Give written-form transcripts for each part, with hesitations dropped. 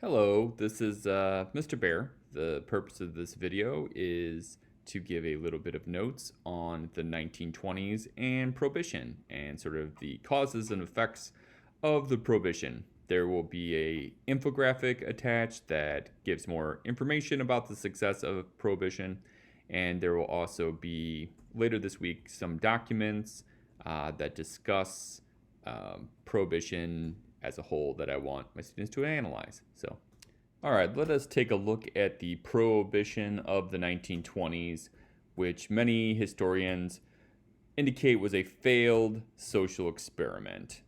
Hello, this is Mr. Bear. The purpose of this video is to give a little bit of notes on the 1920s and Prohibition and sort of the causes and effects of the Prohibition. There will be a infographic attached that gives more information about the success of Prohibition, and there will also be later this week some documents that discuss Prohibition as a whole that I want my students to analyze. So, all right, let us take a look at the Prohibition of the 1920s, which many historians indicate was a failed social experiment.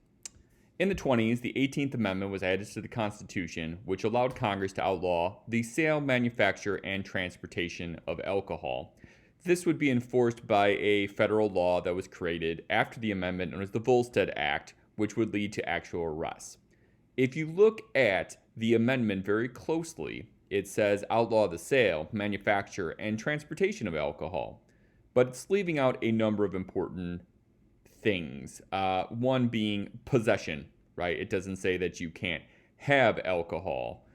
In the 20s, the 18th Amendment was added to the Constitution, which allowed Congress to outlaw the sale, manufacture, and transportation of alcohol. This would be enforced by a federal law that was created after the amendment known as the Volstead Act, which would lead to actual arrests. If you look at the amendment very closely, it says outlaw the sale, manufacture, and transportation of alcohol, but it's leaving out a number of important things. One being possession, right? It doesn't say that you can't have alcohol.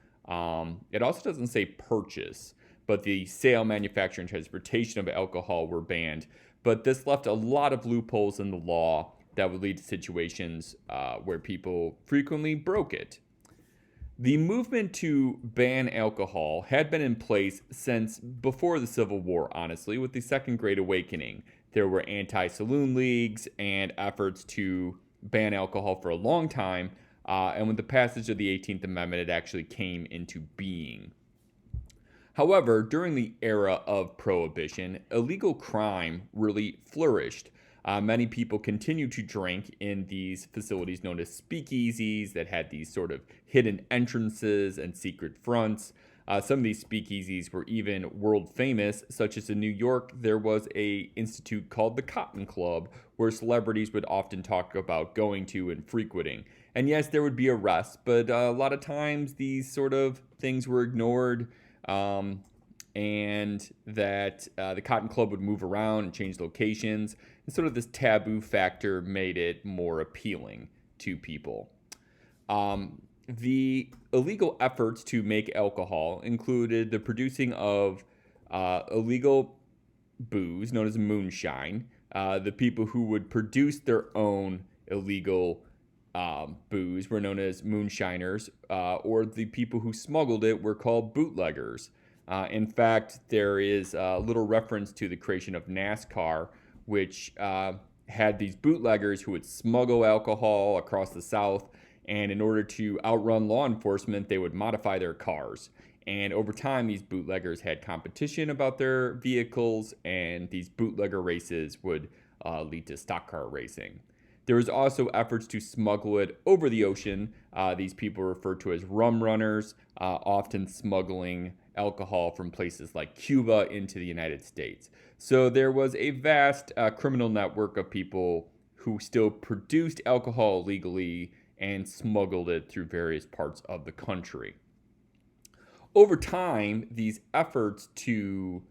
It also doesn't say purchase, but the sale, manufacture, and transportation of alcohol were banned. But this left a lot of loopholes in the law that would lead to situations where people frequently broke it. The movement to ban alcohol had been in place since before the Civil War, honestly, with the Second Great Awakening. There were anti-saloon leagues and efforts to ban alcohol for a long time, and with the passage of the 18th Amendment, it actually came into being. However, during the era of Prohibition, illegal crime really flourished. Many people continued to drink in these facilities known as speakeasies that had these sort of hidden entrances and secret fronts. Some of these speakeasies were even world famous, such as in New York, there was a institute called the Cotton Club, where celebrities would often talk about going to and frequenting. And yes, there would be arrests, but a lot of times these sort of things were ignored. And that the Cotton Club would move around and change locations. And sort of this taboo factor made it more appealing to people. The illegal efforts to make alcohol included the producing of illegal booze known as moonshine. The people who would produce their own illegal booze were known as moonshiners, or the people who smuggled it were called bootleggers. In fact, there is a little reference to the creation of NASCAR, which had these bootleggers who would smuggle alcohol across the South, and in order to outrun law enforcement, they would modify their cars. And over time, these bootleggers had competition about their vehicles, and these bootlegger races would lead to stock car racing. There was also efforts to smuggle it over the ocean. These people were referred to as rum runners, often smuggling alcohol from places like Cuba into the United States. So there was a vast criminal network of people who still produced alcohol illegally and smuggled it through various parts of the country. Over time, these efforts to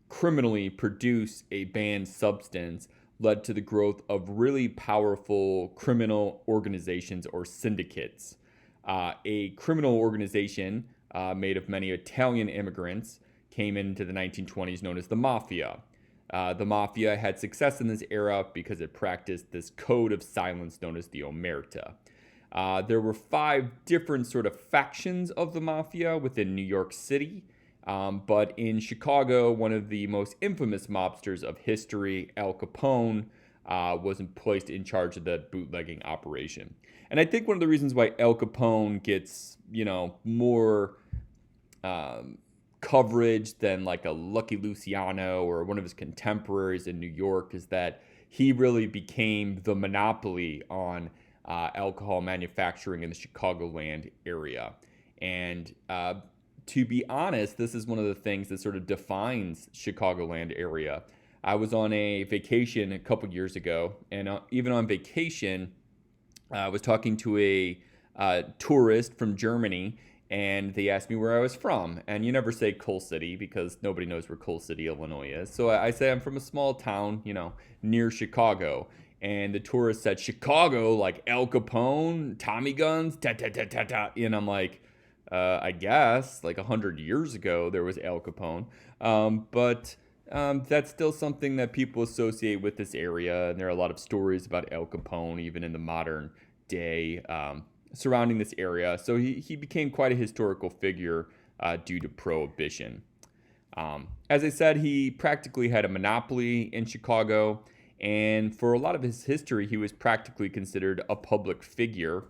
criminally produce a banned substance led to the growth of really powerful criminal organizations or syndicates. A criminal organization made of many Italian immigrants came into the 1920s known as the Mafia. The Mafia had success in this era because it practiced this code of silence known as the Omerta. There were 5 different sort of factions of the Mafia within New York City. But in Chicago, one of the most infamous mobsters of history, Al Capone, was placed in charge of the bootlegging operation. And I think one of the reasons why Al Capone gets, more coverage than like a Lucky Luciano or one of his contemporaries in New York is that he really became the monopoly on alcohol manufacturing in the Chicagoland area. And to be honest, this is one of the things that sort of defines Chicagoland area. I was on a vacation a couple years ago, and even on vacation, I was talking to a tourist from Germany, and they asked me where I was from. And you never say Coal City because nobody knows where Coal City, Illinois is. So I say I'm from a small town, near Chicago. and the tourist said Chicago, like Al Capone, Tommy guns, ta ta ta ta ta, and I'm like, I guess like 100 years ago there was Al Capone, but that's still something that people associate with this area, and there are a lot of stories about Al Capone even in the modern day surrounding this area. So he became quite a historical figure due to Prohibition. As I said, he practically had a monopoly in Chicago, and for a lot of his history, he was practically considered a public figure.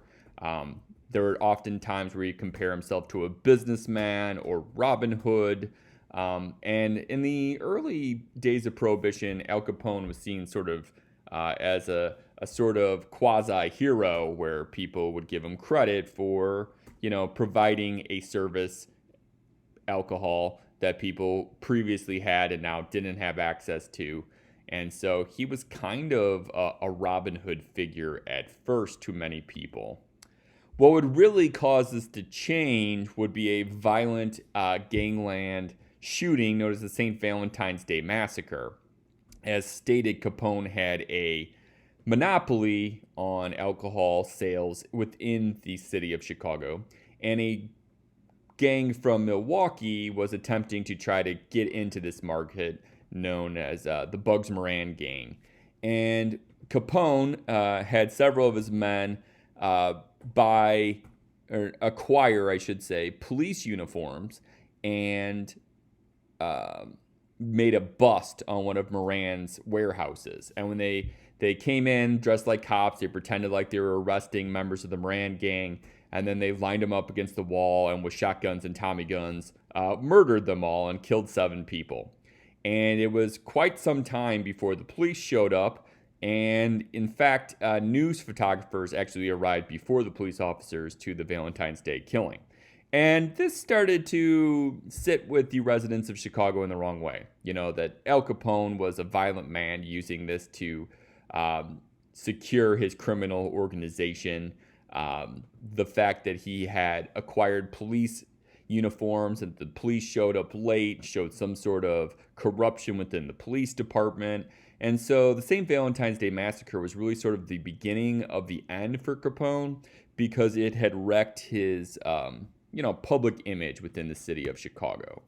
There were often times where he compare himself to a businessman or Robin Hood. And in the early days of Prohibition, Al Capone was seen sort of as a sort of quasi-hero where people would give him credit for, providing a service, alcohol, that people previously had and now didn't have access to. And so he was kind of a Robin Hood figure at first to many people. What would really cause this to change would be a violent gangland shooting known as the St. Valentine's Day Massacre. As stated, Capone had a monopoly on alcohol sales within the city of Chicago, and a gang from Milwaukee was attempting to try to get into this market known as the Bugs Moran gang. And Capone had several of his men acquire, I should say, police uniforms and made a bust on one of Moran's warehouses. And when they came in dressed like cops, they pretended like they were arresting members of the Moran gang, and then they lined them up against the wall and with shotguns and Tommy guns, murdered them all and killed 7 people. And it was quite some time before the police showed up. And in fact, news photographers actually arrived before the police officers to the Valentine's Day killing. And this started to sit with the residents of Chicago in the wrong way. That Al Capone was a violent man using this to secure his criminal organization. The fact that he had acquired police uniforms and the police showed up late showed some sort of corruption within the police department. And so the St. Valentine's Day Massacre was really sort of the beginning of the end for Capone, because it had wrecked his public image within the city of Chicago.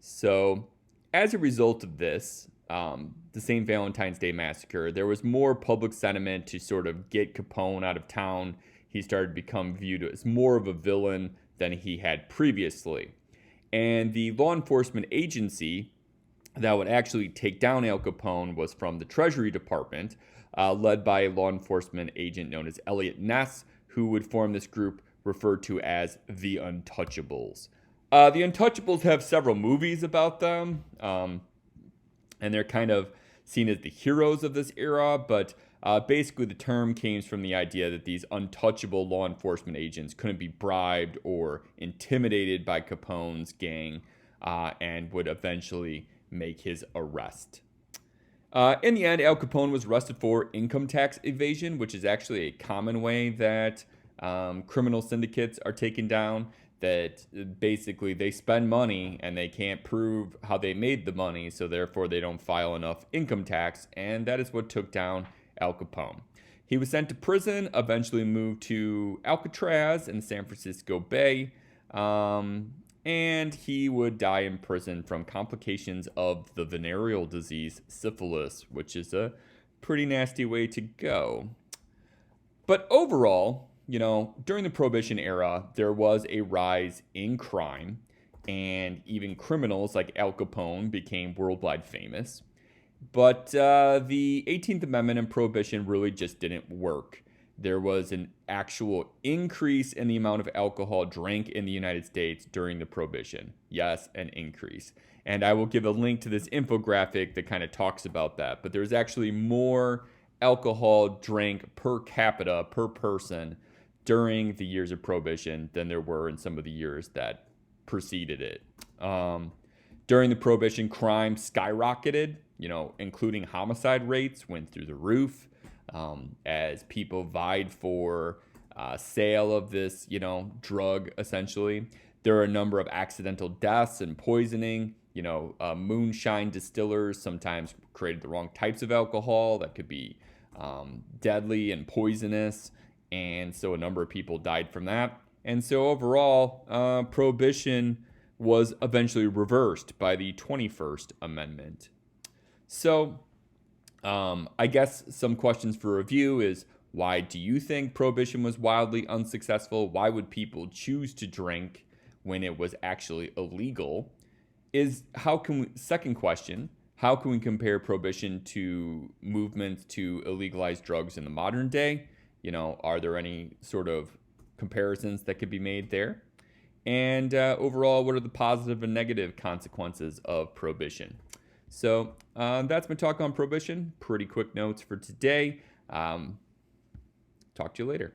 So as a result of this, the St. Valentine's Day Massacre, there was more public sentiment to sort of get Capone out of town. He started to become viewed as more of a villain than he had previously. And the law enforcement agency that would actually take down Al Capone was from the Treasury Department, led by a law enforcement agent known as Elliot Ness, who would form this group referred to as the Untouchables. The Untouchables have several movies about them, and they're kind of seen as the heroes of this era, but basically the term came from the idea that these untouchable law enforcement agents couldn't be bribed or intimidated by Capone's gang, and would eventually make his arrest. In the end, Al Capone was arrested for income tax evasion, which is actually a common way that criminal syndicates are taken down. That basically they spend money and they can't prove how they made the money, so therefore they don't file enough income tax, and that is what took down Al Capone. He was sent to prison, eventually moved to Alcatraz in San Francisco Bay, and he would die in prison from complications of the venereal disease syphilis, which is a pretty nasty way to go. But overall, during the Prohibition era, there was a rise in crime, and even criminals like Al Capone became worldwide famous. But the 18th Amendment and Prohibition really just didn't work. There was an actual increase in the amount of alcohol drank in the United States during the Prohibition. Yes, an increase. And I will give a link to this infographic that kind of talks about that. But there's actually more alcohol drank per capita, per person, during the years of Prohibition than there were in some of the years that preceded it. During the Prohibition, crime skyrocketed, including homicide rates went through the roof. As people vied for sale of this, drug, essentially. There are a number of accidental deaths and poisoning. Moonshine distillers sometimes created the wrong types of alcohol that could be deadly and poisonous, and so a number of people died from that. And so overall, prohibition was eventually reversed by the 21st Amendment. So I guess some questions for review is, why do you think prohibition was wildly unsuccessful? Why would people choose to drink when it was actually illegal? Second question, how can we compare prohibition to movements to illegalize drugs in the modern day? Are there any sort of comparisons that could be made there? And overall, what are the positive and negative consequences of prohibition? So that's my talk on prohibition. Pretty quick notes for today. Talk to you later.